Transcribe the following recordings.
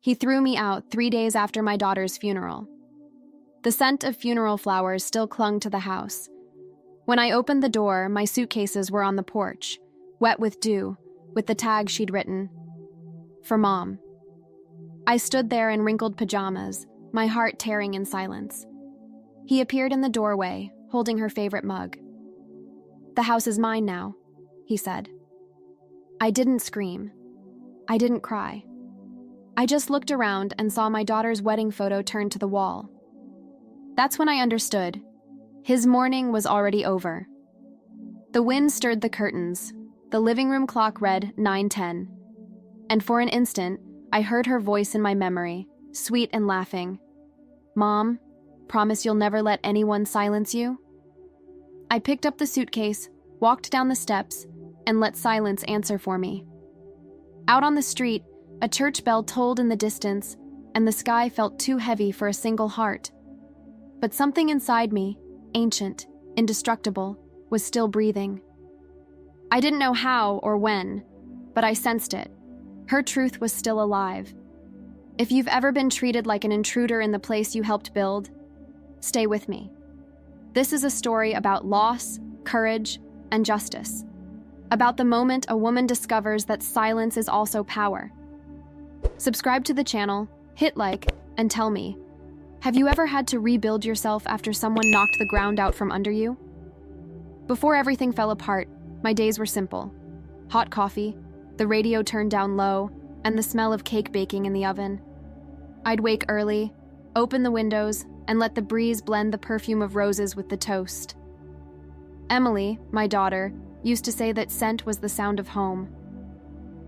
He threw me out 3 days after my daughter's funeral. The scent of funeral flowers still clung to the house. When I opened the door, my suitcases were on the porch, wet with dew, with the tag she'd written, "For Mom." I stood there in wrinkled pajamas, my heart tearing in silence. He appeared in the doorway, holding her favorite mug. "The house is mine now," he said. I didn't scream. I didn't cry. I just looked around and saw my daughter's wedding photo turned to the wall. That's when I understood. His mourning was already over. The wind stirred the curtains. The living room clock read 9:10. And for an instant, I heard her voice in my memory, sweet and laughing. "Mom, promise you'll never let anyone silence you?" I picked up the suitcase, walked down the steps, and let silence answer for me. Out on the street, a church bell tolled in the distance, and the sky felt too heavy for a single heart. But something inside me, ancient, indestructible, was still breathing. I didn't know how or when, but I sensed it. Her truth was still alive. If you've ever been treated like an intruder in the place you helped build, stay with me. This is a story about loss, courage, and justice. About the moment a woman discovers that silence is also power. Subscribe to the channel, hit like, and tell me, have you ever had to rebuild yourself after someone knocked the ground out from under you? Before everything fell apart, my days were simple. Hot coffee, the radio turned down low, and the smell of cake baking in the oven. I'd wake early, open the windows, and let the breeze blend the perfume of roses with the toast. Emily, my daughter, used to say that scent was the sound of home.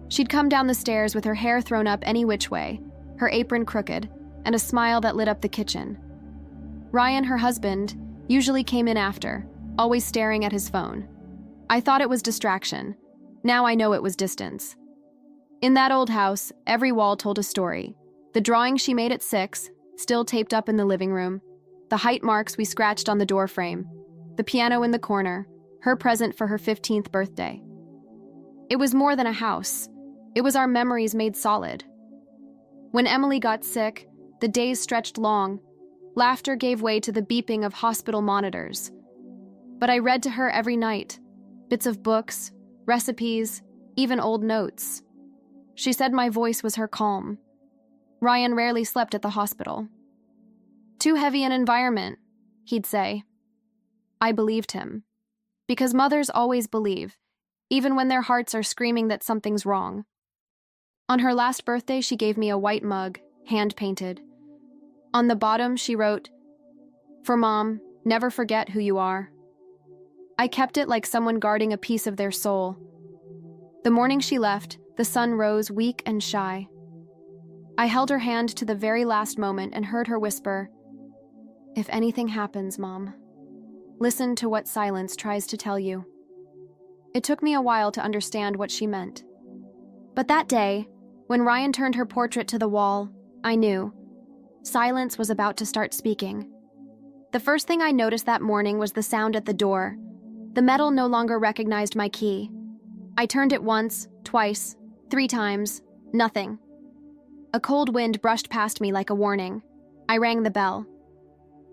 She'd come down the stairs with her hair thrown up any which way, her apron crooked, and a smile that lit up the kitchen. Ryan, her husband, usually came in after, always staring at his phone. I thought it was distraction. Now I know it was distance. In that old house, every wall told a story. The drawing she made at 6, still taped up in the living room, the height marks we scratched on the door frame, the piano in the corner, her present for her 15th birthday. It was more than a house. It was our memories made solid. When Emily got sick, the days stretched long. Laughter gave way to the beeping of hospital monitors. But I read to her every night, bits of books, recipes, even old notes. She said my voice was her calm. Ryan rarely slept at the hospital. "Too heavy an environment," he'd say. I believed him. Because mothers always believe, even when their hearts are screaming that something's wrong. On her last birthday, she gave me a white mug, hand-painted. On the bottom, she wrote, "For Mom, never forget who you are." I kept it like someone guarding a piece of their soul. The morning she left, the sun rose weak and shy. I held her hand to the very last moment and heard her whisper, "If anything happens, Mom, listen to what silence tries to tell you." It took me a while to understand what she meant. But that day, when Ryan turned her portrait to the wall, I knew. Silence was about to start speaking. The first thing I noticed that morning was the sound at the door. The metal no longer recognized my key. I turned it once, twice, 3 times, nothing. A cold wind brushed past me like a warning. I rang the bell.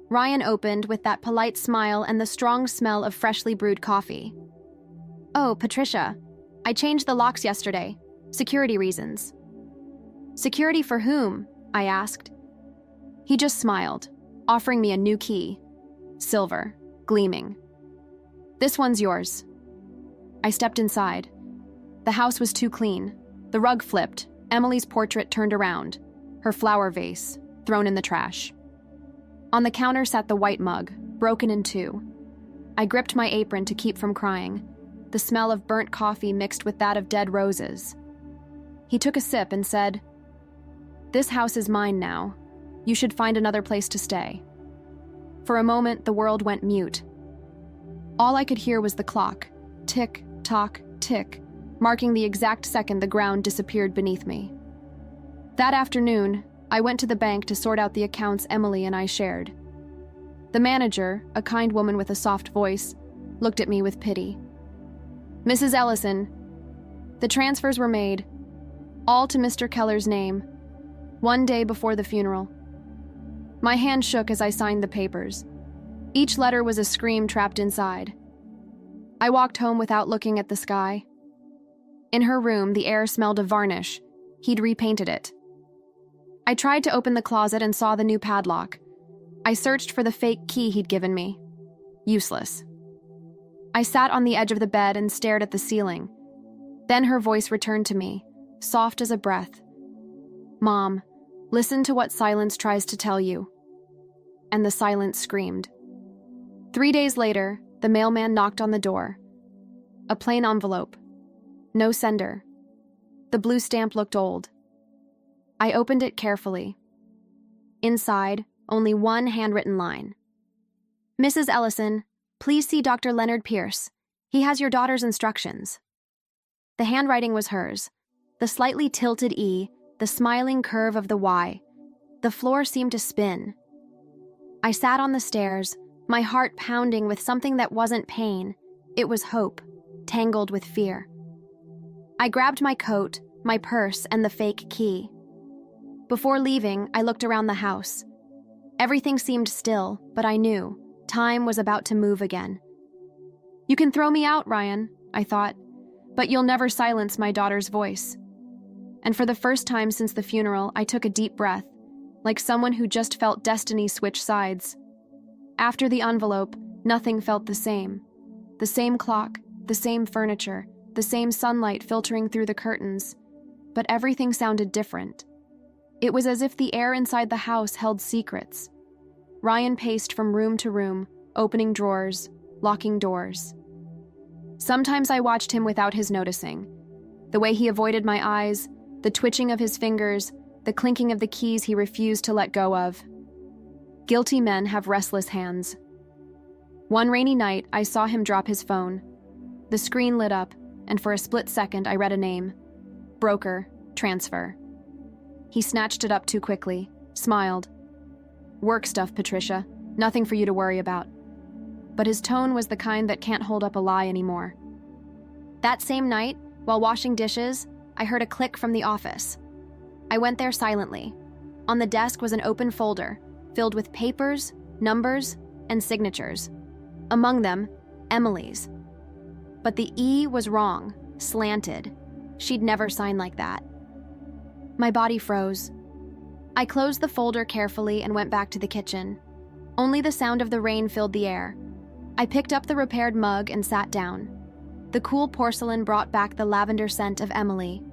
Ryan opened with that polite smile and the strong smell of freshly brewed coffee. "Oh, Patricia, I changed the locks yesterday. Security reasons." "Security for whom?" I asked. He just smiled, offering me a new key. Silver, gleaming. "This one's yours." I stepped inside. The house was too clean. The rug flipped, Emily's portrait turned around, her flower vase thrown in the trash. On the counter sat the white mug, broken in 2. I gripped my apron to keep from crying, the smell of burnt coffee mixed with that of dead roses. He took a sip and said, "This house is mine now. You should find another place to stay." For a moment, the world went mute. All I could hear was the clock, tick, tock, tick, marking the exact second the ground disappeared beneath me. That afternoon, I went to the bank to sort out the accounts Emily and I shared. The manager, a kind woman with a soft voice, looked at me with pity. "Mrs. Ellison, the transfers were made, all to Mr. Keller's name. One day before the funeral. My hand shook as I signed the papers. Each letter was a scream trapped inside. I walked home without looking at the sky. In her room, the air smelled of varnish. He'd repainted it. I tried to open the closet and saw the new padlock. I searched for the fake key he'd given me. Useless. I sat on the edge of the bed and stared at the ceiling. Then her voice returned to me, soft as a breath. "Mom, listen to what silence tries to tell you." And the silence screamed. 3 days later, the mailman knocked on the door. A plain envelope. No sender. The blue stamp looked old. I opened it carefully. Inside, only one handwritten line. "Mrs. Ellison, please see Dr. Leonard Pierce. He has your daughter's instructions." The handwriting was hers. The slightly tilted E, the smiling curve of the Y. The floor seemed to spin. I sat on the stairs, my heart pounding with something that wasn't pain. It was hope, tangled with fear. I grabbed my coat, my purse, and the fake key. Before leaving, I looked around the house. Everything seemed still, but I knew time was about to move again. "You can throw me out, Ryan," I thought, "but you'll never silence my daughter's voice." And for the first time since the funeral, I took a deep breath, like someone who just felt destiny switch sides. After the envelope, nothing felt the same. The same clock, the same furniture, the same sunlight filtering through the curtains. But everything sounded different. It was as if the air inside the house held secrets. Ryan paced from room to room, opening drawers, locking doors. Sometimes I watched him without his noticing. The way he avoided my eyes, the twitching of his fingers, the clinking of the keys he refused to let go of. Guilty men have restless hands. One rainy night, I saw him drop his phone. The screen lit up, and for a split second, I read a name. Broker, transfer. He snatched it up too quickly, smiled. "Work stuff, Patricia. Nothing for you to worry about." But his tone was the kind that can't hold up a lie anymore. That same night, while washing dishes, I heard a click from the office. I went there silently. On the desk was an open folder, filled with papers, numbers, and signatures. Among them, Emily's. But the E was wrong, slanted. She'd never sign like that. My body froze. I closed the folder carefully and went back to the kitchen. Only the sound of the rain filled the air. I picked up the repaired mug and sat down. The cool porcelain brought back the lavender scent of Emily.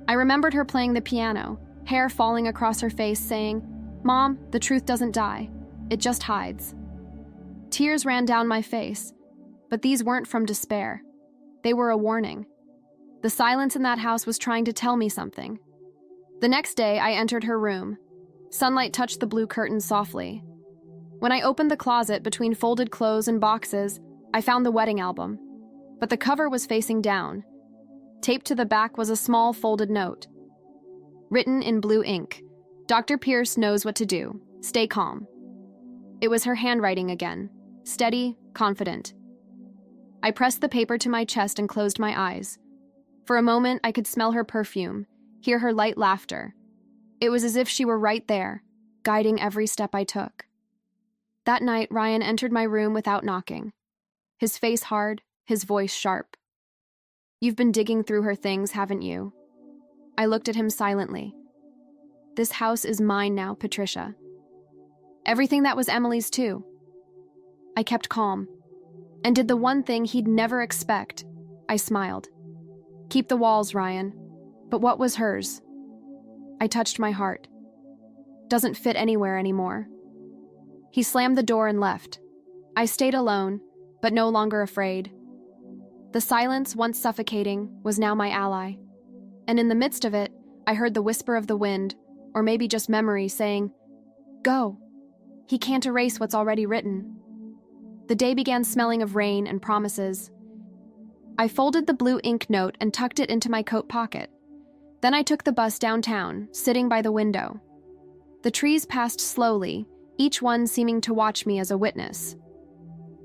I remembered her playing the piano, hair falling across her face, saying, "Mom, the truth doesn't die. It just hides." Tears ran down my face, but these weren't from despair. They were a warning. The silence in that house was trying to tell me something. The next day, I entered her room. Sunlight touched the blue curtains softly. When I opened the closet between folded clothes and boxes, I found the wedding album. But the cover was facing down. Taped to the back was a small folded note. Written in blue ink, "Dr. Pierce knows what to do. Stay calm." It was her handwriting again, steady, confident. I pressed the paper to my chest and closed my eyes. For a moment, I could smell her perfume, hear her light laughter. It was as if she were right there, guiding every step I took. That night, Ryan entered my room without knocking. His face hard, his voice sharp. "You've been digging through her things, haven't you?" I looked at him silently. "This house is mine now, Patricia. Everything that was Emily's, too." I kept calm, and did the one thing he'd never expect. I smiled. "Keep the walls, Ryan. But what was hers?" I touched my heart. "Doesn't fit anywhere anymore." He slammed the door and left. I stayed alone, but no longer afraid. The silence, once suffocating, was now my ally. And in the midst of it, I heard the whisper of the wind, or maybe just memory, saying, "Go. He can't erase what's already written." The day began smelling of rain and promises. I folded the blue ink note and tucked it into my coat pocket. Then I took the bus downtown, sitting by the window. The trees passed slowly, each one seeming to watch me as a witness.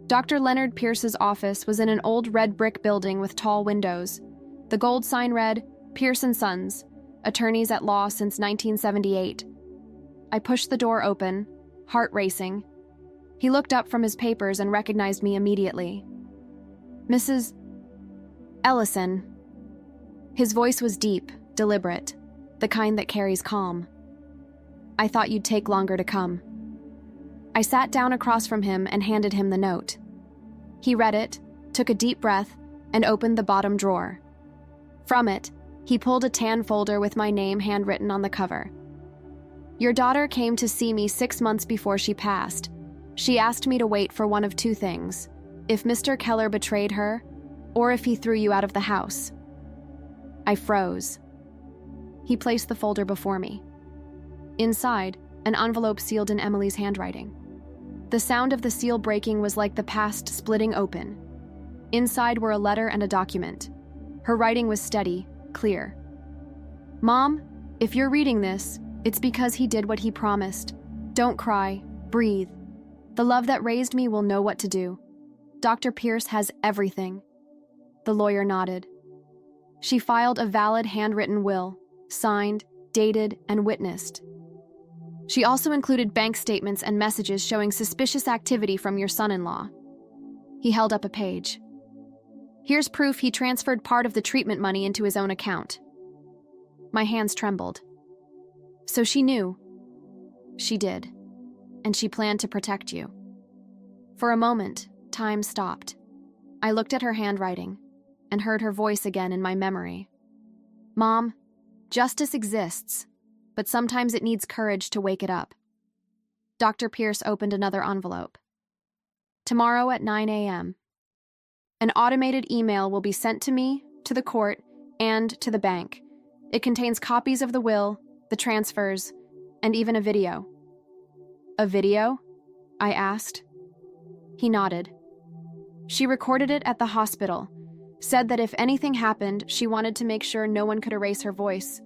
Dr. Leonard Pierce's office was in an old red brick building with tall windows. The gold sign read, "Pierce & Sons, attorneys at law since 1978. I pushed the door open, heart racing. He looked up from his papers and recognized me immediately. Mrs. Ellison. His voice was deep, deliberate, the kind that carries calm. I thought you'd take longer to come. I sat down across from him and handed him the note. He read it, took a deep breath, and opened the bottom drawer. From it, he pulled a tan folder with my name handwritten on the cover. Your daughter came to see me 6 months before she passed. She asked me to wait for one of two things: if Mr. Keller betrayed her, or if he threw you out of the house. I froze. He placed the folder before me. Inside, an envelope sealed in Emily's handwriting. The sound of the seal breaking was like the past splitting open. Inside were a letter and a document. Her writing was steady, clear. Mom, if you're reading this, it's because he did what he promised. Don't cry. Breathe. The love that raised me will know what to do. Dr. Pierce has everything. The lawyer nodded. She filed a valid handwritten will, signed, dated, and witnessed. She also included bank statements and messages showing suspicious activity from your son-in-law. He held up a page. Here's proof he transferred part of the treatment money into his own account. My hands trembled. So she knew. She did. And she planned to protect you. For a moment, time stopped. I looked at her handwriting and heard her voice again in my memory. Mom, justice exists, but sometimes it needs courage to wake it up. Dr. Pierce opened another envelope. Tomorrow at 9 a.m. An automated email will be sent to me, to the court, and to the bank. It contains copies of the will, the transfers, and even a video. A video? I asked. He nodded. She recorded it at the hospital, said that if anything happened, she wanted to make sure no one could erase her voice.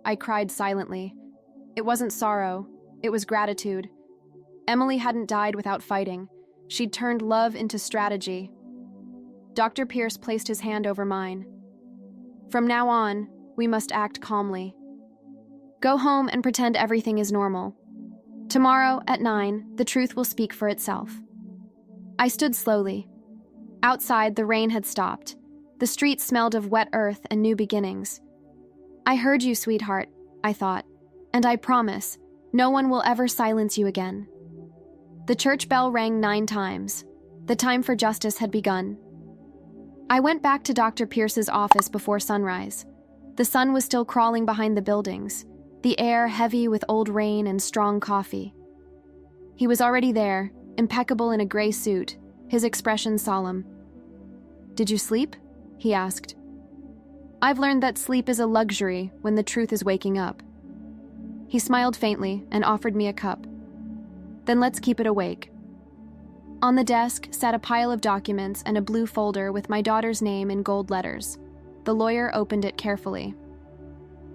I cried silently. It wasn't sorrow, it was gratitude. Emily hadn't died without fighting. She'd turned love into strategy. Dr. Pierce placed his hand over mine. From now on, we must act calmly. Go home and pretend everything is normal. Tomorrow at 9, the truth will speak for itself. I stood slowly. Outside, the rain had stopped. The street smelled of wet earth and new beginnings. I heard you, sweetheart, I thought, and I promise, no one will ever silence you again. The church bell rang 9 times. The time for justice had begun. I went back to Dr. Pierce's office before sunrise. The sun was still crawling behind the buildings, the air heavy with old rain and strong coffee. He was already there, impeccable in a gray suit, his expression solemn. Did you sleep? He asked. I've learned that sleep is a luxury when the truth is waking up. He smiled faintly and offered me a cup. Then let's keep it awake. On the desk sat a pile of documents and a blue folder with my daughter's name in gold letters. The lawyer opened it carefully.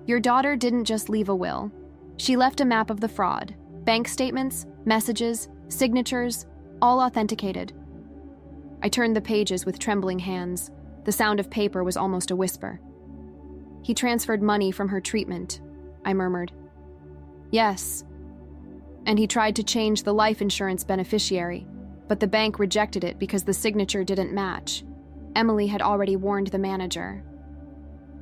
Your daughter didn't just leave a will. She left a map of the fraud, bank statements, messages, signatures, all authenticated. I turned the pages with trembling hands. The sound of paper was almost a whisper. He transferred money from her treatment, I murmured. Yes. And he tried to change the life insurance beneficiary, but the bank rejected it because the signature didn't match. Emily had already warned the manager.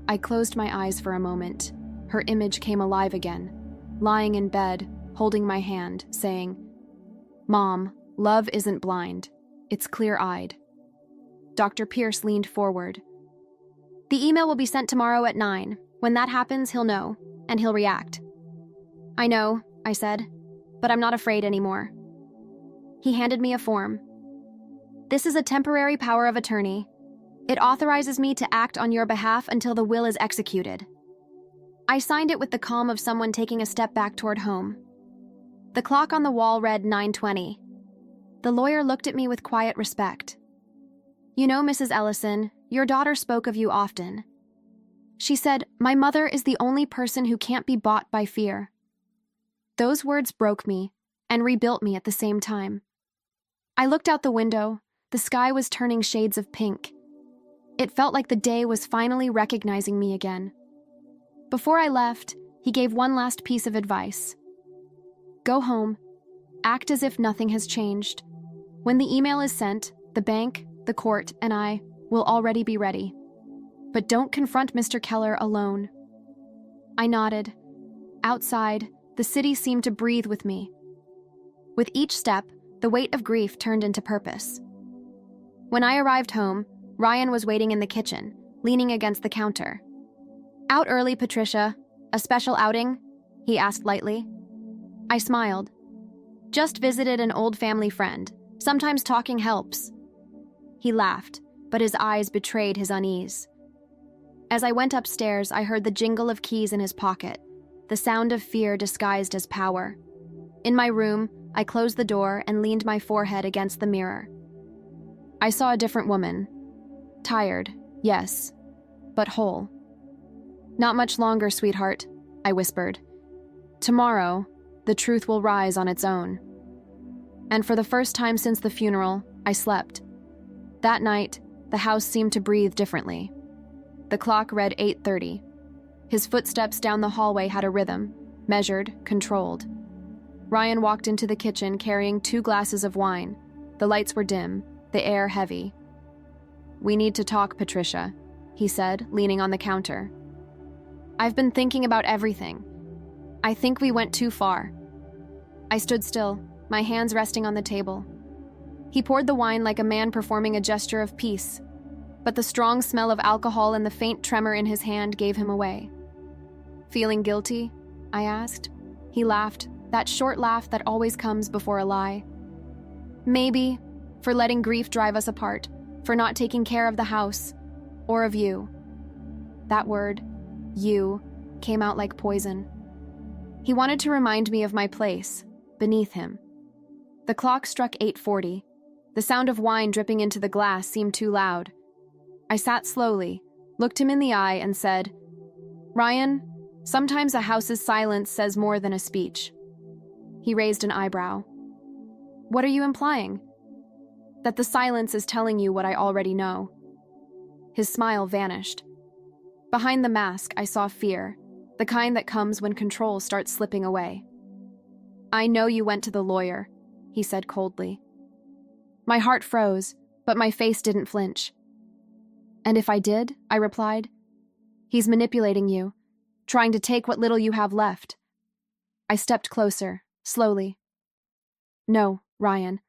I closed my eyes for a moment. Her image came alive again, lying in bed, holding my hand, saying, Mom, love isn't blind. It's clear-eyed. Dr. Pierce leaned forward. The email will be sent tomorrow at 9. When that happens, he'll know, and he'll react. I know, I said, but I'm not afraid anymore. He handed me a form. This is a temporary power of attorney. It authorizes me to act on your behalf until the will is executed. I signed it with the calm of someone taking a step back toward home. The clock on the wall read 9:20. The lawyer looked at me with quiet respect. You know, Mrs. Ellison, your daughter spoke of you often. She said, my mother is the only person who can't be bought by fear. Those words broke me and rebuilt me at the same time. I looked out the window. The sky was turning shades of pink. It felt like the day was finally recognizing me again. Before I left, he gave one last piece of advice. Go home. Act as if nothing has changed. When the email is sent, the bank, the court, and I will already be ready. But don't confront Mr. Keller alone. I nodded. Outside, the city seemed to breathe with me. With each step, the weight of grief turned into purpose. When I arrived home, Ryan was waiting in the kitchen, leaning against the counter. Out early, Patricia. A special outing? He asked lightly. I smiled. Just visited an old family friend. Sometimes talking helps. He laughed, but his eyes betrayed his unease. As I went upstairs, I heard the jingle of keys in his pocket, the sound of fear disguised as power. In my room, I closed the door and leaned my forehead against the mirror. I saw a different woman. Tired, yes, but whole. Not much longer, sweetheart, I whispered. Tomorrow, the truth will rise on its own. And for the first time since the funeral, I slept. That night, the house seemed to breathe differently. The clock read 8:30. His footsteps down the hallway had a rhythm, measured, controlled. Ryan walked into the kitchen carrying 2 glasses of wine. The lights were dim, the air heavy. We need to talk, Patricia, he said, leaning on the counter. I've been thinking about everything. I think we went too far. I stood still, my hands resting on the table. He poured the wine like a man performing a gesture of peace, but the strong smell of alcohol and the faint tremor in his hand gave him away. Feeling guilty? I asked. He laughed, that short laugh that always comes before a lie. Maybe, for letting grief drive us apart, for not taking care of the house, or of you. That word, you, came out like poison. He wanted to remind me of my place, beneath him. The clock struck 8:40. The sound of wine dripping into the glass seemed too loud. I sat slowly, looked him in the eye, and said, Ryan, sometimes a house's silence says more than a speech. He raised an eyebrow. What are you implying? That the silence is telling you what I already know. His smile vanished. Behind the mask, I saw fear, the kind that comes when control starts slipping away. I know you went to the lawyer, he said coldly. My heart froze, but my face didn't flinch. And if I did, I replied, he's manipulating you, trying to take what little you have left. I stepped closer, slowly. No, Ryan.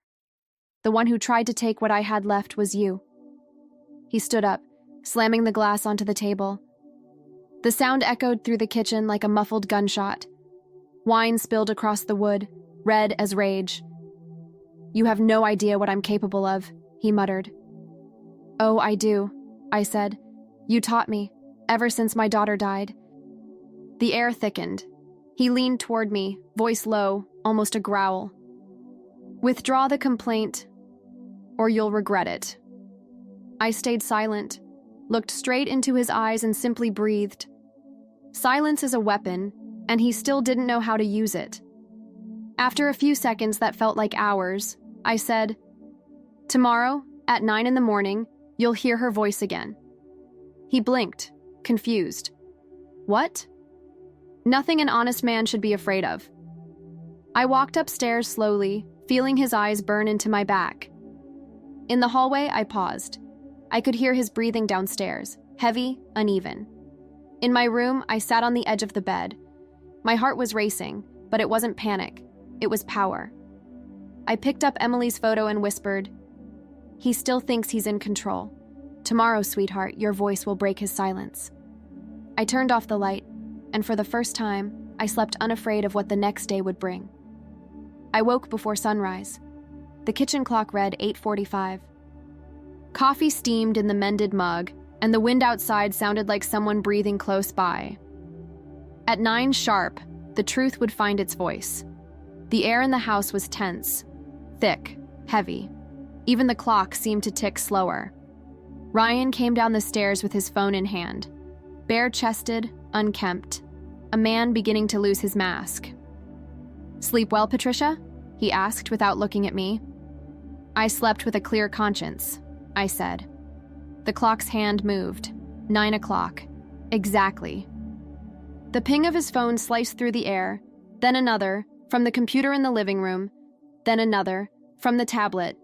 The one who tried to take what I had left was you. He stood up, slamming the glass onto the table. The sound echoed through the kitchen like a muffled gunshot. Wine spilled across the wood, red as rage. You have no idea what I'm capable of, he muttered. Oh, I do, I said. You taught me, ever since my daughter died. The air thickened. He leaned toward me, voice low, almost a growl. Withdraw the complaint, or you'll regret it. I stayed silent, looked straight into his eyes and simply breathed. Silence is a weapon, and he still didn't know how to use it. After a few seconds that felt like hours, I said, Tomorrow, at 9 a.m, you'll hear her voice again. He blinked, confused. What? Nothing an honest man should be afraid of. I walked upstairs slowly, feeling his eyes burn into my back. In the hallway, I paused. I could hear his breathing downstairs, heavy, uneven. In my room, I sat on the edge of the bed. My heart was racing, but it wasn't panic. It was power. I picked up Emily's photo and whispered, He still thinks he's in control. Tomorrow, sweetheart, your voice will break his silence. I turned off the light, and for the first time, I slept unafraid of what the next day would bring. I woke before sunrise. The kitchen clock read 8:45. Coffee steamed in the mended mug, and the wind outside sounded like someone breathing close by. At 9 sharp, the truth would find its voice. The air in the house was tense, thick, heavy. Even the clock seemed to tick slower. Ryan came down the stairs with his phone in hand, bare-chested, unkempt, a man beginning to lose his mask. Sleep well, Patricia? He asked without looking at me. I slept with a clear conscience, I said. The clock's hand moved. 9 o'clock. Exactly. The ping of his phone sliced through the air, then another, from the computer in the living room, then another, from the tablet.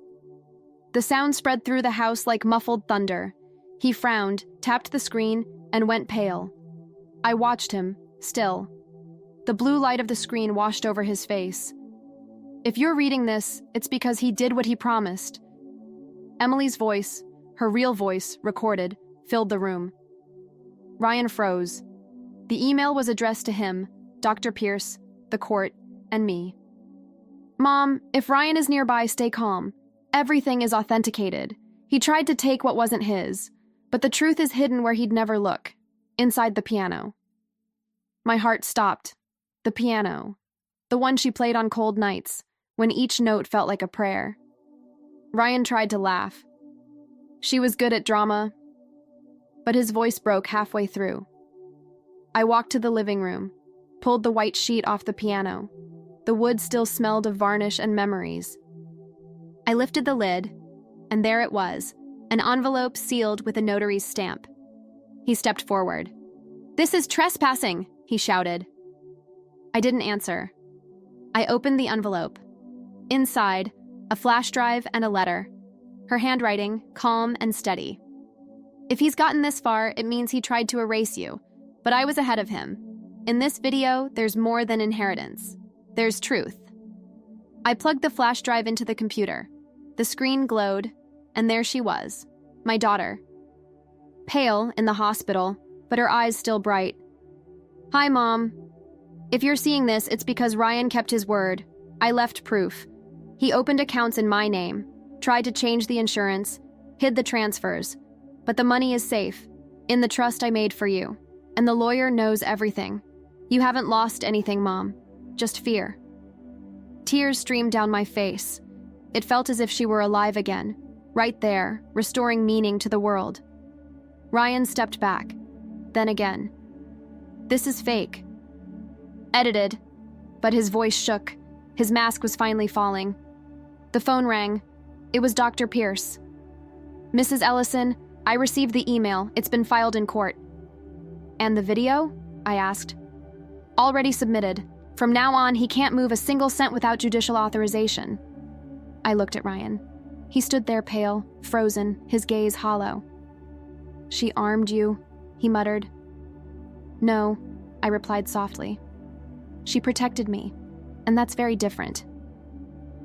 The sound spread through the house like muffled thunder. He frowned, tapped the screen, and went pale. I watched him, still. The blue light of the screen washed over his face. If you're reading this, it's because he did what he promised. Emily's voice, her real voice, recorded, filled the room. Ryan froze. The email was addressed to him, Dr. Pierce, the court, and me. Mom, if Ryan is nearby, stay calm. Everything is authenticated. He tried to take what wasn't his, but the truth is hidden where he'd never look, inside the piano. My heart stopped. The piano. The one she played on cold nights, when each note felt like a prayer. Ryan tried to laugh. She was good at drama, but his voice broke halfway through. I walked to the living room, pulled the white sheet off the piano. The wood still smelled of varnish and memories. I lifted the lid, and there it was, an envelope sealed with a notary's stamp. He stepped forward. "This is trespassing," he shouted. I didn't answer. I opened the envelope. Inside, a flash drive and a letter. Her handwriting, calm and steady. If he's gotten this far, it means he tried to erase you, but I was ahead of him. In this video, there's more than inheritance. There's truth. I plugged the flash drive into the computer. The screen glowed, and there she was, my daughter. Pale in the hospital, but her eyes still bright. "Hi, Mom. If you're seeing this, it's because Ryan kept his word. I left proof. He opened accounts in my name, tried to change the insurance, hid the transfers. But the money is safe, in the trust I made for you. And the lawyer knows everything. You haven't lost anything, Mom. Just fear." Tears streamed down my face. It felt as if she were alive again, right there, restoring meaning to the world. Ryan stepped back, then again. "This is fake." Edited, but his voice shook. His mask was finally falling. The phone rang. It was Dr. Pierce. "Mrs. Ellison, I received the email. It's been filed in court." "And the video?" I asked. "Already submitted. From now on, he can't move a single cent without judicial authorization." I looked at Ryan. He stood there pale, frozen, his gaze hollow. "She armed you," he muttered. "No," I replied softly. "She protected me, and that's very different."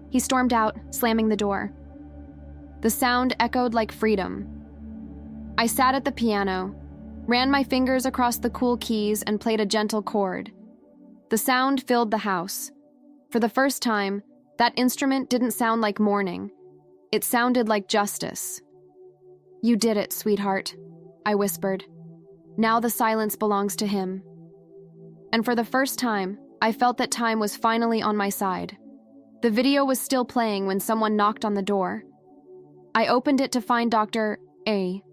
He stormed out, slamming the door. The sound echoed like freedom. I sat at the piano, ran my fingers across the cool keys and played a gentle chord. The sound filled the house. For the first time, that instrument didn't sound like mourning. It sounded like justice. "You did it, sweetheart," I whispered. "Now the silence belongs to him." And for the first time, I felt that time was finally on my side. The video was still playing when someone knocked on the door. I opened it to find Dr. A.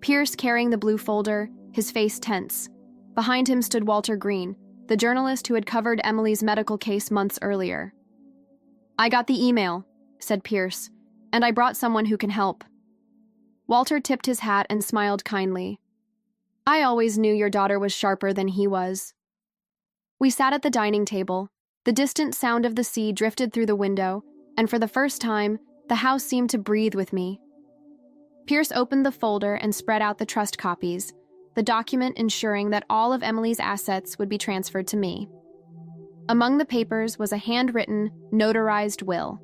Pierce carrying the blue folder, his face tense. Behind him stood Walter Green, the journalist who had covered Emily's medical case months earlier. "I got the email," said Pierce, "and I brought someone who can help." Walter tipped his hat and smiled kindly. "I always knew your daughter was sharper than he was." We sat at the dining table. The distant sound of the sea drifted through the window, and for the first time, the house seemed to breathe with me. Pierce opened the folder and spread out the trust copies, the document ensuring that all of Emily's assets would be transferred to me. Among the papers was a handwritten, notarized will.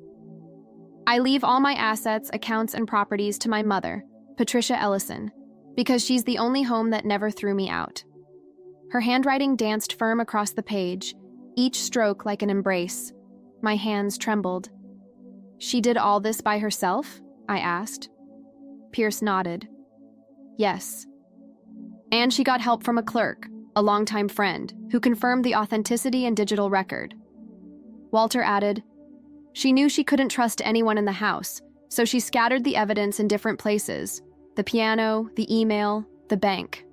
"I leave all my assets, accounts, and properties to my mother, Patricia Ellison, because she's the only home that never threw me out." Her handwriting danced firm across the page, each stroke like an embrace. My hands trembled. "She did all this by herself?" I asked. Pierce nodded. "Yes. And she got help from a clerk, a longtime friend, who confirmed the authenticity and digital record." Walter added, "She knew she couldn't trust anyone in the house, so she scattered the evidence in different places: the piano, the email, the bank."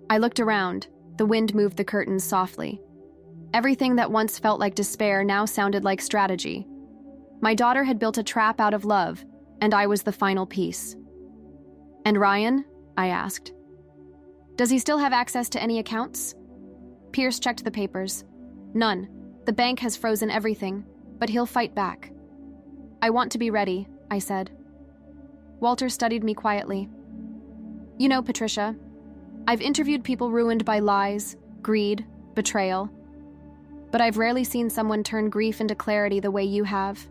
I looked around. The wind moved the curtains softly. Everything that once felt like despair now sounded like strategy. My daughter had built a trap out of love, and I was the final piece. "And Ryan?" I asked. "Does he still have access to any accounts?" Pierce checked the papers. None. The bank has frozen everything, but he'll fight back. I want to be ready, I said. Walter studied me quietly. You know, Patricia, I've interviewed people ruined by lies, greed, betrayal, but I've rarely seen someone turn grief into clarity the way you have.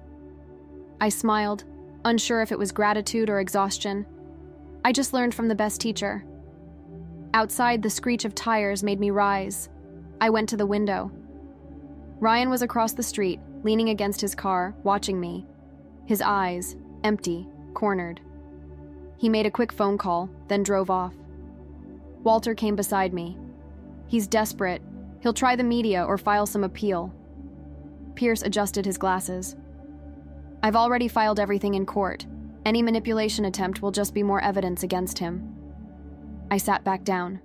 I smiled, unsure if it was gratitude or exhaustion. I just learned from the best teacher. Outside, the screech of tires made me rise. I went to the window. Ryan was across the street, leaning against his car, watching me. His eyes, empty, cornered. He made a quick phone call, then drove off. Walter came beside me. He's desperate. He'll try the media or file some appeal. Pierce adjusted his glasses. I've already filed everything in court. Any manipulation attempt will just be more evidence against him. I sat back down.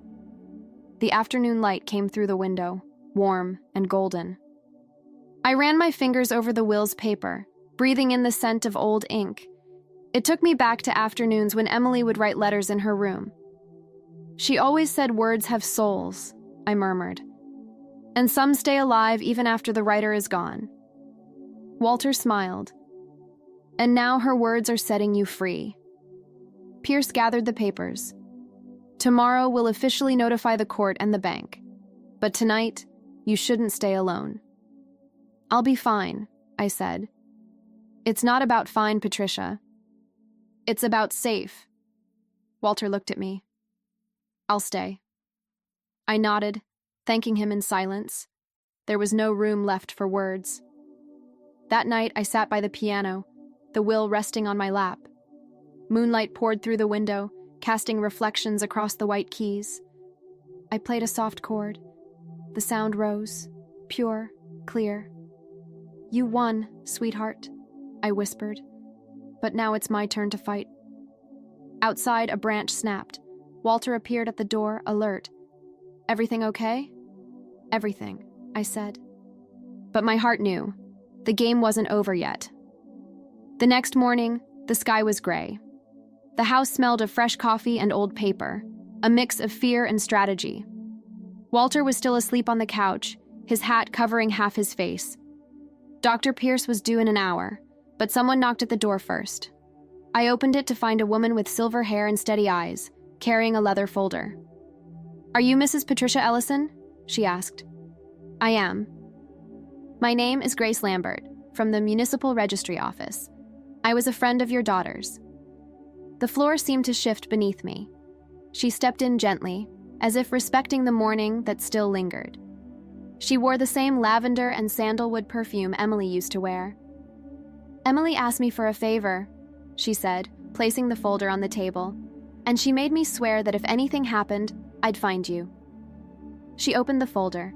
The afternoon light came through the window, warm and golden. I ran my fingers over the will's paper, breathing in the scent of old ink. It took me back to afternoons when Emily would write letters in her room. She always said words have souls, I murmured. And some stay alive even after the writer is gone. Walter smiled. And now her words are setting you free. Pierce gathered the papers. Tomorrow we'll officially notify the court and the bank. But tonight, you shouldn't stay alone. I'll be fine, I said. It's not about fine, Patricia. It's about safe. Walter looked at me. I'll stay. I nodded, thanking him in silence. There was no room left for words. That night, I sat by the piano, the will resting on my lap. Moonlight poured through the window, casting reflections across the white keys. I played a soft chord. The sound rose, pure, clear. You won, sweetheart, I whispered. But now it's my turn to fight. Outside, a branch snapped. Walter appeared at the door, alert. Everything okay? Everything, I said. But my heart knew. The game wasn't over yet. The next morning, the sky was gray. The house smelled of fresh coffee and old paper, a mix of fear and strategy. Walter was still asleep on the couch, his hat covering half his face. Dr. Pierce was due in an hour, but someone knocked at the door first. I opened it to find a woman with silver hair and steady eyes, carrying a leather folder. Are you Mrs. Patricia Ellison? She asked. I am. My name is Grace Lambert, from the Municipal Registry Office. I was a friend of your daughter's. The floor seemed to shift beneath me. She stepped in gently, as if respecting the morning that still lingered. She wore the same lavender and sandalwood perfume Emily used to wear. Emily asked me for a favor, she said, placing the folder on the table, and she made me swear that if anything happened, I'd find you. She opened the folder.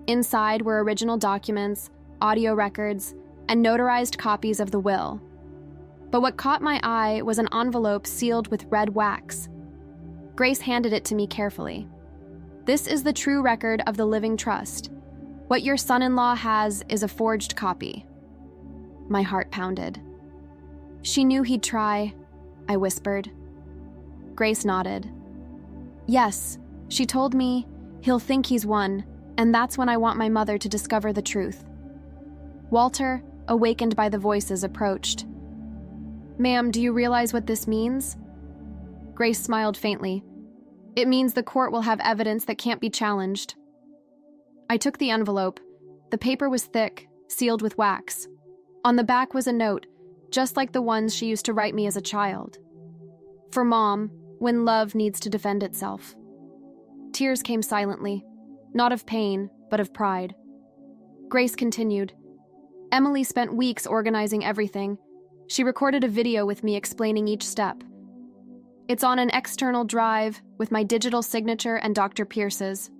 Inside were original documents, audio records, and notarized copies of the will. But what caught my eye was an envelope sealed with red wax. Grace handed it to me carefully. This is the true record of the living trust. What your son-in-law has is a forged copy. My heart pounded. She knew he'd try, I whispered. Grace nodded. Yes, she told me he'll think he's won, and that's when I want my mother to discover the truth. Walter, awakened by the voices, approached. Ma'am, do you realize what this means? Grace smiled faintly. It means the court will have evidence that can't be challenged. I took the envelope. The paper was thick, sealed with wax. On the back was a note, just like the ones she used to write me as a child. For Mom, when love needs to defend itself. Tears came silently, not of pain, but of pride. Grace continued. Emily spent weeks organizing everything. She recorded a video with me explaining each step. It's on an external drive with my digital signature and Dr. Pierce's.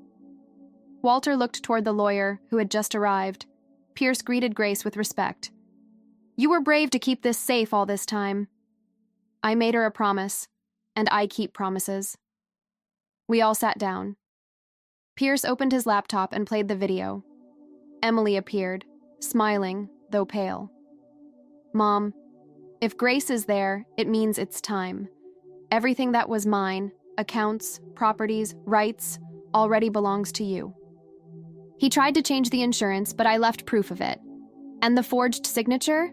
Walter looked toward the lawyer, who had just arrived. Pierce greeted Grace with respect. You were brave to keep this safe all this time. I made her a promise, and I keep promises. We all sat down. Pierce opened his laptop and played the video. Emily appeared, smiling, though pale. Mom, if Grace is there, it means it's time. Everything that was mine, accounts, properties, rights, already belongs to you. He tried to change the insurance, but I left proof of it. And the forged signature?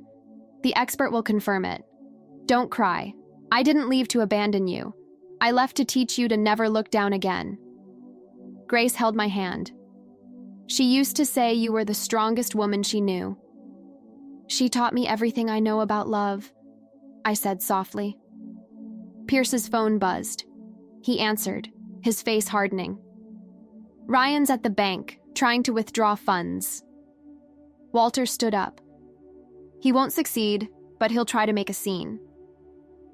The expert will confirm it. Don't cry. I didn't leave to abandon you. I left to teach you to never look down again. Grace held my hand. She used to say you were the strongest woman she knew. She taught me everything I know about love, I said softly. Pierce's phone buzzed. He answered, his face hardening. Ryan's at the bank, trying to withdraw funds. Walter stood up. He won't succeed, but he'll try to make a scene.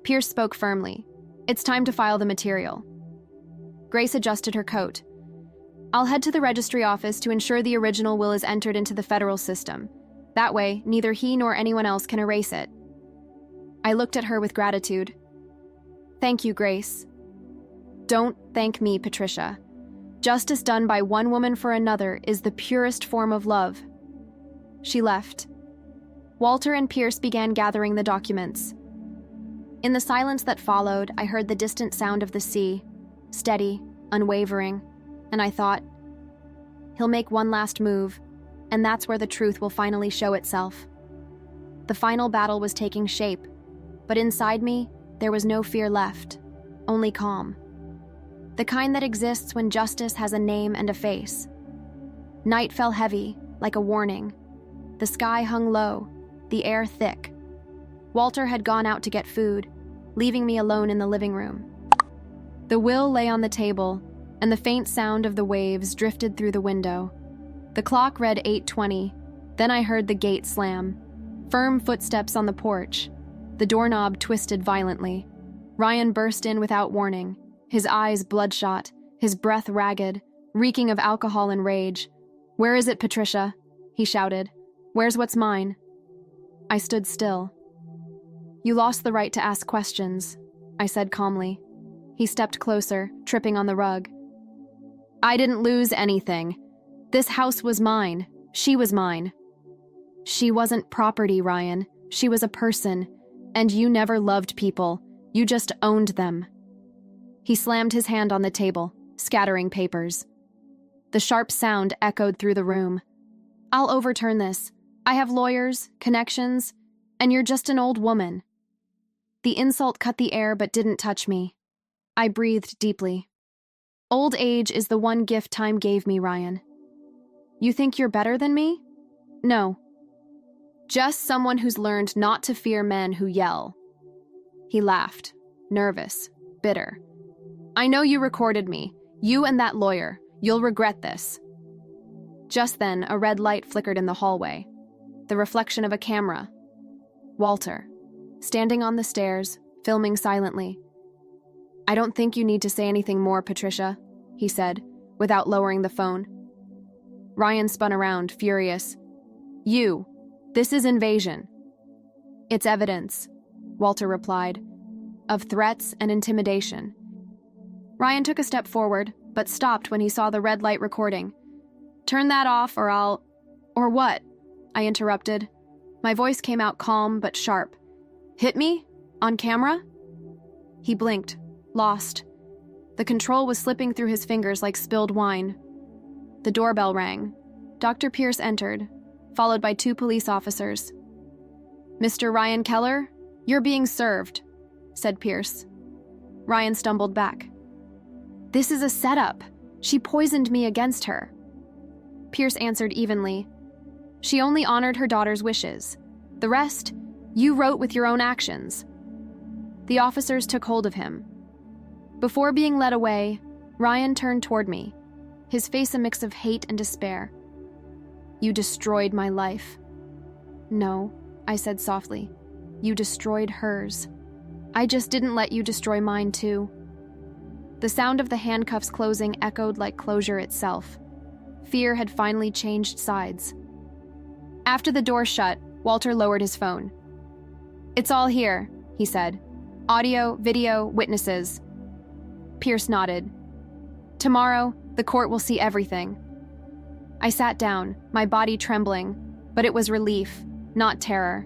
Pierce spoke firmly. It's time to file the material. Grace adjusted her coat. I'll head to the registry office to ensure the original will is entered into the federal system. That way, neither he nor anyone else can erase it. I looked at her with gratitude. Thank you, Grace. Don't thank me, Patricia. Justice done by one woman for another is the purest form of love. She left. Walter and Pierce began gathering the documents. In the silence that followed, I heard the distant sound of the sea, steady, unwavering, and I thought, he'll make one last move, and that's where the truth will finally show itself. The final battle was taking shape, but inside me, there was no fear left, only calm. The kind that exists when justice has a name and a face. Night fell heavy, like a warning. The sky hung low, the air thick. Walter had gone out to get food, leaving me alone in the living room. The will lay on the table, and the faint sound of the waves drifted through the window. The clock read 8:20, then I heard the gate slam. Firm footsteps on the porch. The doorknob twisted violently. Ryan burst in without warning, his eyes bloodshot, his breath ragged, reeking of alcohol and rage. Where is it, Patricia? He shouted. Where's what's mine? I stood still. You lost the right to ask questions, I said calmly. He stepped closer, tripping on the rug. I didn't lose anything. This house was mine. She was mine. She wasn't property, Ryan. She was a person. And you never loved people. You just owned them. He slammed his hand on the table, scattering papers. The sharp sound echoed through the room. I'll overturn this. I have lawyers, connections, and you're just an old woman. The insult cut the air but didn't touch me. I breathed deeply. Old age is the one gift time gave me, Ryan. You think you're better than me? No. Just someone who's learned not to fear men who yell. He laughed, nervous, bitter. I know you recorded me. You and that lawyer. You'll regret this. Just then, a red light flickered in the hallway. The reflection of a camera. Walter, standing on the stairs, filming silently. I don't think you need to say anything more, Patricia, he said, without lowering the phone. Ryan spun around, furious. This is invasion. It's evidence, Walter replied, of threats and intimidation. Ryan took a step forward, but stopped when he saw the red light recording. Turn that off or I'll... Or what? I interrupted. My voice came out calm but sharp. Hit me? On camera? He blinked, lost. The control was slipping through his fingers like spilled wine. The doorbell rang. Dr. Pierce entered, followed by 2 police officers. Mr. Ryan Keller, you're being served, said Pierce. Ryan stumbled back. This is a setup. She poisoned me against her. Pierce answered evenly. She only honored her daughter's wishes. The rest, you wrote with your own actions. The officers took hold of him. Before being led away, Ryan turned toward me, his face a mix of hate and despair. You destroyed my life. No, I said softly. You destroyed hers. I just didn't let you destroy mine too. The sound of the handcuffs closing echoed like closure itself. Fear had finally changed sides. After the door shut, Walter lowered his phone. It's all here, he said. Audio, video, witnesses. Pierce nodded. Tomorrow, the court will see everything. I sat down, my body trembling, but it was relief, not terror.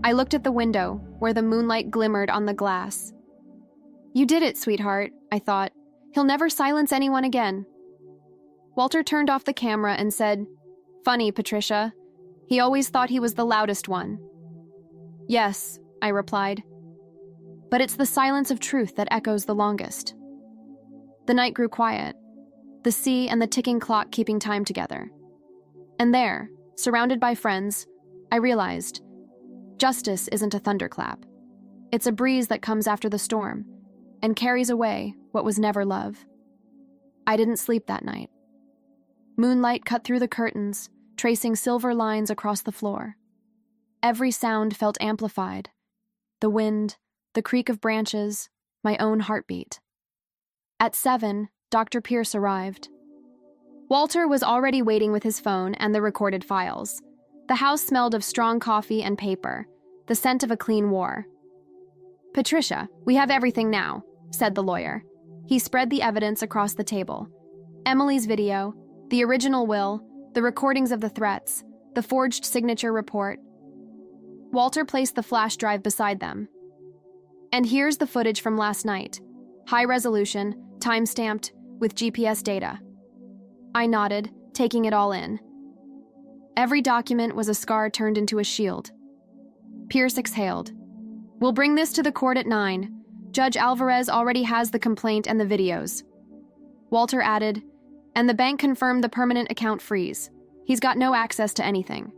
I looked at the window, where the moonlight glimmered on the glass. You did it, sweetheart, I thought. He'll never silence anyone again. Walter turned off the camera and said, "Funny, Patricia. He always thought he was the loudest one." "Yes," I replied. "But it's the silence of truth that echoes the longest." The night grew quiet, the sea and the ticking clock keeping time together. And there, surrounded by friends, I realized justice isn't a thunderclap. It's a breeze that comes after the storm and carries away what was never love. I didn't sleep that night. Moonlight cut through the curtains, tracing silver lines across the floor. Every sound felt amplified: the wind, the creak of branches, my own heartbeat. At 7, Dr. Pierce arrived. Walter was already waiting with his phone and the recorded files. The house smelled of strong coffee and paper, the scent of a clean war. "Patricia, we have everything now," said the lawyer. He spread the evidence across the table. Emily's video, the original will, the recordings of the threats, the forged signature report. Walter placed the flash drive beside them. "And here's the footage from last night. High resolution, time-stamped, with GPS data." I nodded, taking it all in. Every document was a scar turned into a shield. Pierce exhaled. "We'll bring this to the court at 9. Judge Alvarez already has the complaint and the videos." Walter added, "And the bank confirmed the permanent account freeze. He's got no access to anything."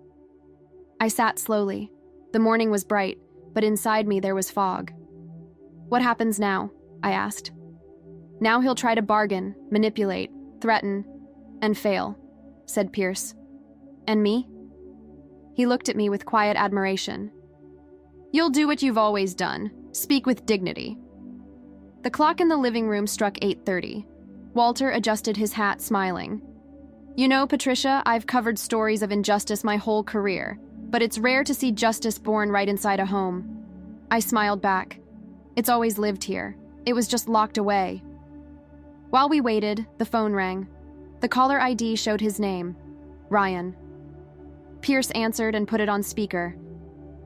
I sat slowly. The morning was bright, but inside me there was fog. "What happens now?" I asked. "Now he'll try to bargain, manipulate, threaten, and fail," said Pierce. "And me?" He looked at me with quiet admiration. "You'll do what you've always done, speak with dignity." The clock in the living room struck 8:30. Walter adjusted his hat, smiling. "You know, Patricia, I've covered stories of injustice my whole career, but it's rare to see justice born right inside a home." I smiled back. "It's always lived here. It was just locked away." While we waited, the phone rang. The caller ID showed his name, Ryan. Pierce answered and put it on speaker.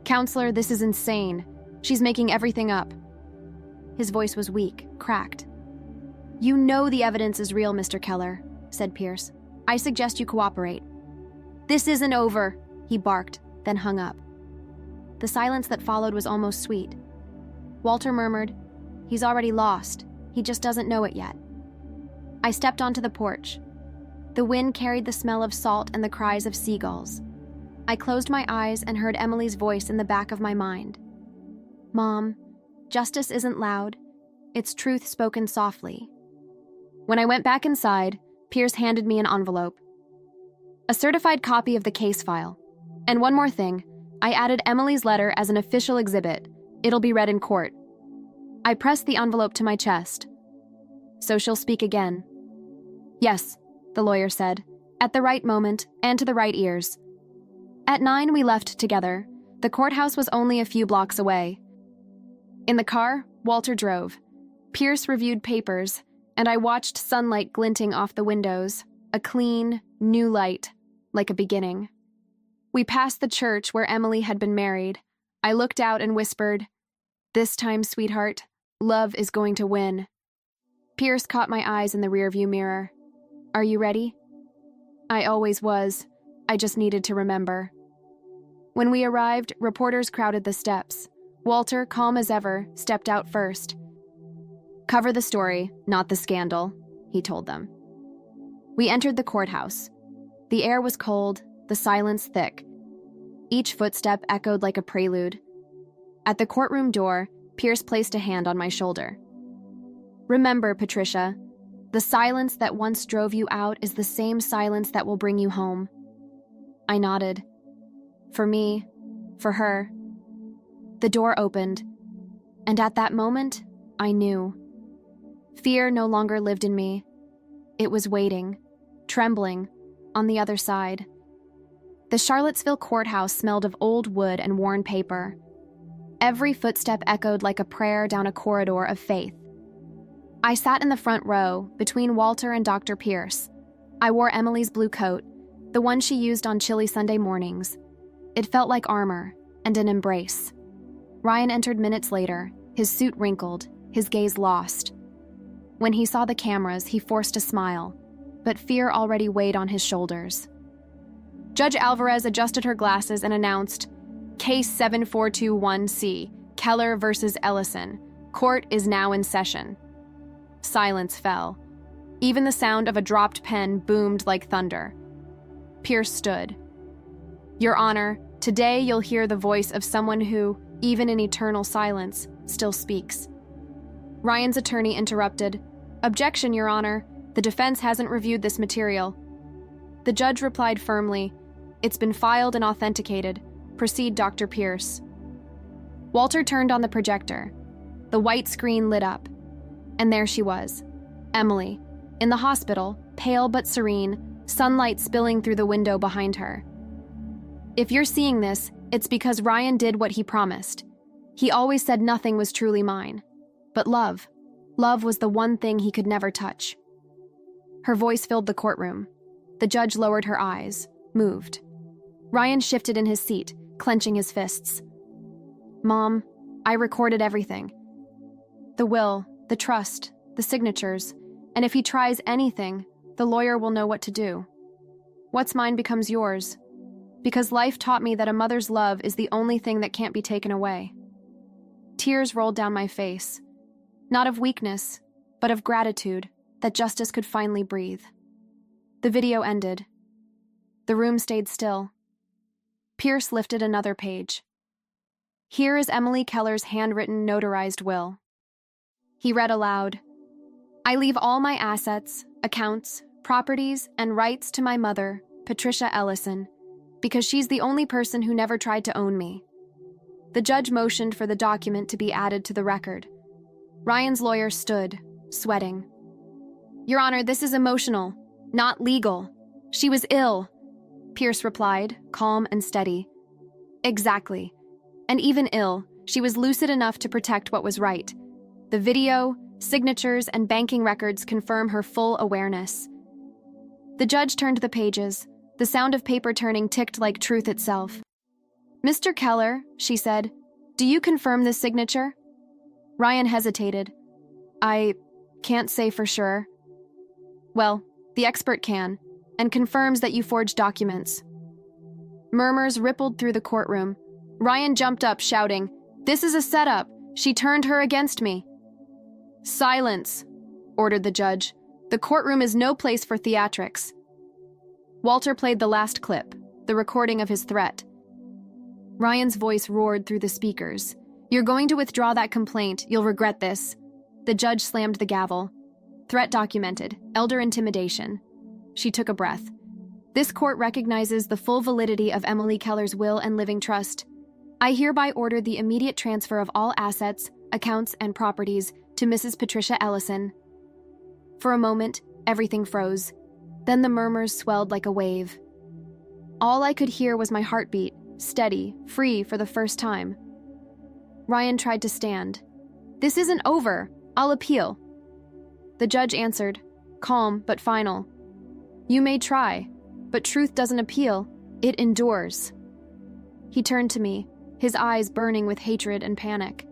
"Counselor, this is insane. She's making everything up." His voice was weak, cracked. "You know the evidence is real, Mr. Keller," said Pierce. "I suggest you cooperate." "This isn't over," he barked, then hung up. The silence that followed was almost sweet. Walter murmured, "He's already lost. He just doesn't know it yet." I stepped onto the porch. The wind carried the smell of salt and the cries of seagulls. I closed my eyes and heard Emily's voice in the back of my mind. "Mom, justice isn't loud. It's truth spoken softly." When I went back inside, Pierce handed me an envelope. A certified copy of the case file. And one more thing, I added Emily's letter as an official exhibit. It'll be read in court. I pressed the envelope to my chest. "So she'll speak again." "Yes," the lawyer said, "at the right moment and to the right ears." At 9, we left together. The courthouse was only a few blocks away. In the car, Walter drove. Pierce reviewed papers, and I watched sunlight glinting off the windows, a clean, new light, like a beginning. We passed the church where Emily had been married. I looked out and whispered, "This time, sweetheart, love is going to win." Pierce caught my eyes in the rearview mirror. "Are you ready?" I always was. I just needed to remember. When we arrived, reporters crowded the steps. Walter, calm as ever, stepped out first. "Cover the story, not the scandal," he told them. We entered the courthouse. The air was cold, the silence thick. Each footstep echoed like a prelude. At the courtroom door, Pierce placed a hand on my shoulder. "Remember, Patricia, the silence that once drove you out is the same silence that will bring you home." I nodded. For me, for her. The door opened, and at that moment, I knew. Fear no longer lived in me. It was waiting, trembling, on the other side. The Charlottesville courthouse smelled of old wood and worn paper. Every footstep echoed like a prayer down a corridor of faith. I sat in the front row, between Walter and Dr. Pierce. I wore Emily's blue coat, the one she used on chilly Sunday mornings. It felt like armor and an embrace. Ryan entered minutes later, his suit wrinkled, his gaze lost. When he saw the cameras, he forced a smile. but fear already weighed on his shoulders. Judge Alvarez adjusted her glasses and announced, Case 7421C, Keller versus Ellison. Court is now in session. Silence fell. Even the sound of a dropped pen boomed like thunder. Pierce stood. Your Honor, today you'll hear the voice of someone who, even in eternal silence, still speaks. Ryan's attorney interrupted. Objection, Your Honor. The defense hasn't reviewed this material. The judge replied firmly, It's been filed and authenticated. Proceed, Dr. Pierce. Walter turned on the projector. The white screen lit up. And there she was, Emily, in the hospital, pale but serene, sunlight spilling through the window behind her. If you're seeing this, it's because Ryan did what he promised. He always said nothing was truly mine. But love was the one thing he could never touch. Her voice filled the courtroom. The judge lowered her eyes, moved. Ryan shifted in his seat, clenching his fists. Mom, I recorded everything. The will, the trust, the signatures, and if he tries anything, the lawyer will know what to do. What's mine becomes yours, because life taught me that a mother's love is the only thing that can't be taken away. Tears rolled down my face, not of weakness, but of gratitude that justice could finally breathe. The video ended. The room stayed still. Pierce lifted another page. Here is Emily Keller's handwritten, notarized will. He read aloud, I leave all my assets, accounts, properties, and rights to my mother, Patricia Ellison, because she's the only person who never tried to own me. The judge motioned for the document to be added to the record. Ryan's lawyer stood, sweating. Your Honor, this is emotional, not legal. She was ill, Pierce replied, calm and steady. Exactly. And even ill, she was lucid enough to protect what was right. The video, signatures, and banking records confirm her full awareness. The judge turned the pages. The sound of paper turning ticked like truth itself. Mr. Keller, she said, do you confirm this signature? Ryan hesitated. I can't say for sure. Well, the expert can, and confirms that you forged documents. Murmurs rippled through the courtroom. Ryan jumped up, shouting, This is a setup. She turned her against me. Silence, ordered the judge. The courtroom is no place for theatrics. Walter played the last clip, the recording of his threat. Ryan's voice roared through the speakers. You're going to withdraw that complaint. You'll regret this. The judge slammed the gavel. Threat documented. Elder intimidation. She took a breath. This court recognizes the full validity of Emily Keller's will and living trust. I hereby order the immediate transfer of all assets, accounts, and properties to Mrs. Patricia Ellison. For a moment, everything froze. Then the murmurs swelled like a wave. All I could hear was my heartbeat, steady, free for the first time. Ryan tried to stand. This isn't over. I'll appeal. The judge answered, calm but final. You may try, but truth doesn't appeal. It endures. He turned to me, his eyes burning with hatred and panic.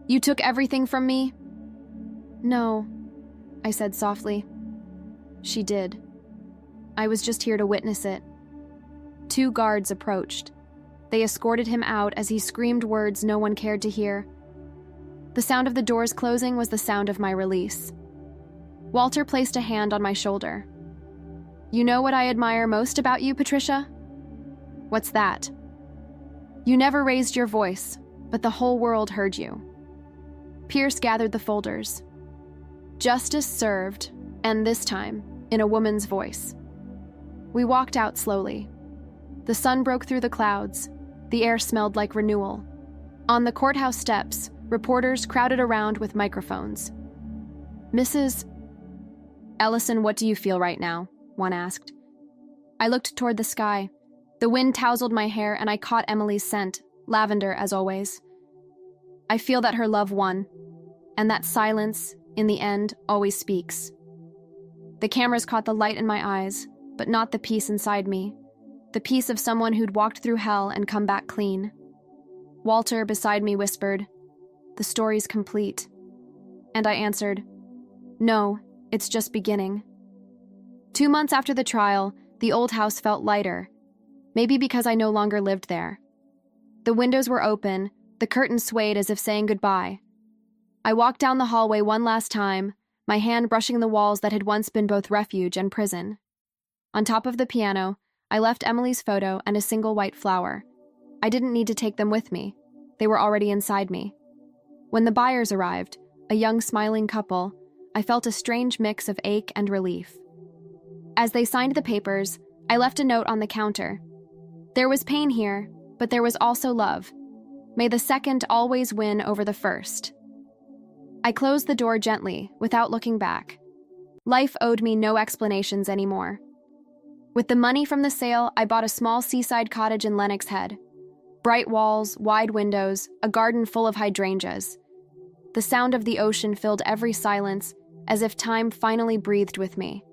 You took everything from me? No, I said softly. She did. I was just here to witness it. 2 guards approached. They escorted him out as he screamed words no one cared to hear. The sound of the doors closing was the sound of my release. Walter placed a hand on my shoulder. You know what I admire most about you, Patricia? What's that? You never raised your voice, but the whole world heard you. Pierce gathered the folders. Justice served, and this time, in a woman's voice. We walked out slowly. The sun broke through the clouds. The air smelled like renewal. On the courthouse steps, reporters crowded around with microphones. Mrs. Ellison, what do you feel right now? One asked. I looked toward the sky. The wind tousled my hair, and I caught Emily's scent, lavender as always. I feel that her love won, and that silence, in the end, always speaks. The cameras caught the light in my eyes, but not the peace inside me, the peace of someone who'd walked through hell and come back clean. Walter, beside me, whispered, The story's complete. And I answered, No, it's just beginning. 2 months after the trial, the old house felt lighter, maybe because I no longer lived there. The windows were open, the curtains swayed as if saying goodbye. I walked down the hallway one last time, my hand brushing the walls that had once been both refuge and prison. On top of the piano, I left Emily's photo and a single white flower. I didn't need to take them with me. They were already inside me. When the buyers arrived, a young smiling couple, I felt a strange mix of ache and relief. As they signed the papers, I left a note on the counter. There was pain here, but there was also love. May the second always win over the first. I closed the door gently, without looking back. Life owed me no explanations anymore. With the money from the sale, I bought a small seaside cottage in Lennox Head. Bright walls, wide windows, a garden full of hydrangeas. The sound of the ocean filled every silence, as if time finally breathed with me.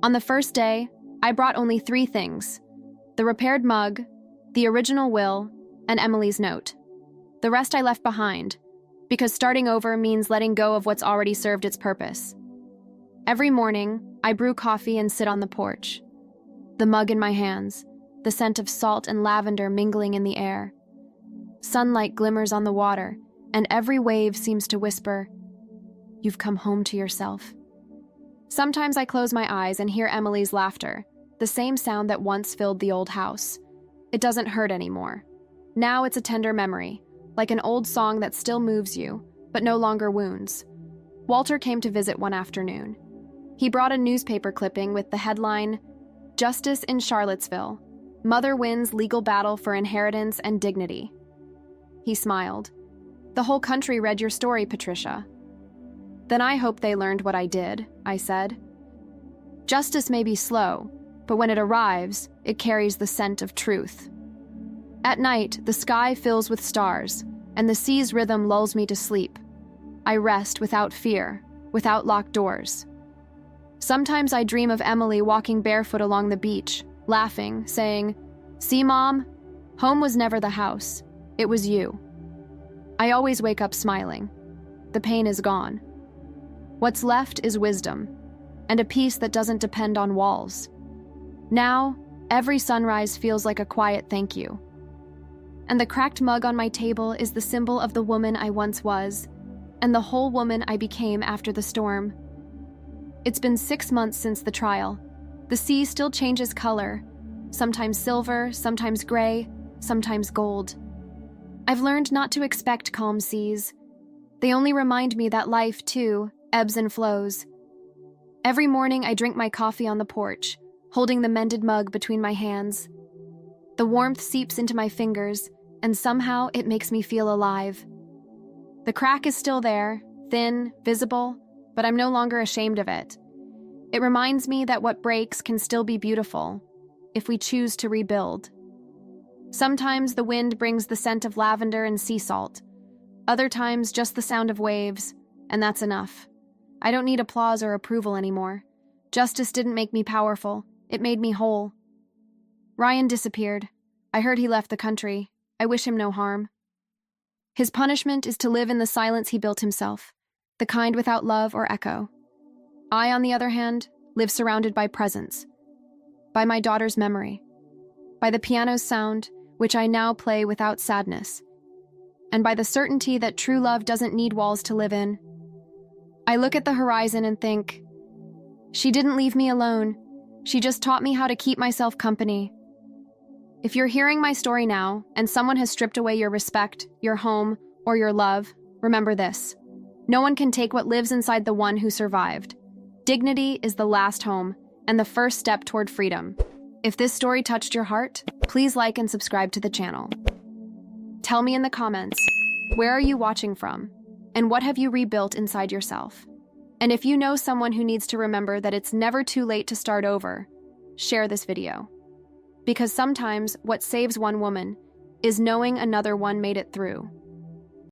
On the first day, I brought only 3 things: the repaired mug, the original will, and Emily's note. The rest I left behind, because starting over means letting go of what's already served its purpose. Every morning, I brew coffee and sit on the porch. The mug in my hands, the scent of salt and lavender mingling in the air. Sunlight glimmers on the water, and every wave seems to whisper, "You've come home to yourself." Sometimes I close my eyes and hear Emily's laughter, the same sound that once filled the old house. It doesn't hurt anymore. Now it's a tender memory, like an old song that still moves you, but no longer wounds. Walter came to visit one afternoon. He brought a newspaper clipping with the headline, "Justice in Charlottesville. Mother wins legal battle for inheritance and dignity." He smiled. "The whole country read your story, Patricia." "Then I hope they learned what I did," I said. "Justice may be slow, but when it arrives, it carries the scent of truth." At night, the sky fills with stars, and the sea's rhythm lulls me to sleep. I rest without fear, without locked doors. Sometimes I dream of Emily walking barefoot along the beach, laughing, saying, "See, Mom? Home was never the house. It was you." I always wake up smiling. The pain is gone. What's left is wisdom, and a peace that doesn't depend on walls. Now, every sunrise feels like a quiet thank you. And the cracked mug on my table is the symbol of the woman I once was, and the whole woman I became after the storm. It's been 6 months since the trial. The sea still changes color, sometimes silver, sometimes gray, sometimes gold. I've learned not to expect calm seas. They only remind me that life, too, ebbs and flows. Every morning I drink my coffee on the porch, holding the mended mug between my hands. The warmth seeps into my fingers, and somehow it makes me feel alive. The crack is still there, thin, visible, but I'm no longer ashamed of it. It reminds me that what breaks can still be beautiful, if we choose to rebuild. Sometimes the wind brings the scent of lavender and sea salt. Other times just the sound of waves, and that's enough. I don't need applause or approval anymore. Justice didn't make me powerful, it made me whole. Ryan disappeared. I heard he left the country. I wish him no harm. His punishment is to live in the silence he built himself, the kind without love or echo. I, on the other hand, live surrounded by presence, by my daughter's memory, by the piano's sound, which I now play without sadness, and by the certainty that true love doesn't need walls to live in. I look at the horizon and think, she didn't leave me alone. She just taught me how to keep myself company. If you're hearing my story now, and someone has stripped away your respect, your home, or your love, remember this. No one can take what lives inside the one who survived. Dignity is the last home, and the first step toward freedom. If this story touched your heart, please like and subscribe to the channel. Tell me in the comments, where are you watching from? And what have you rebuilt inside yourself? And if you know someone who needs to remember that it's never too late to start over, share this video. Because sometimes what saves one woman is knowing another one made it through.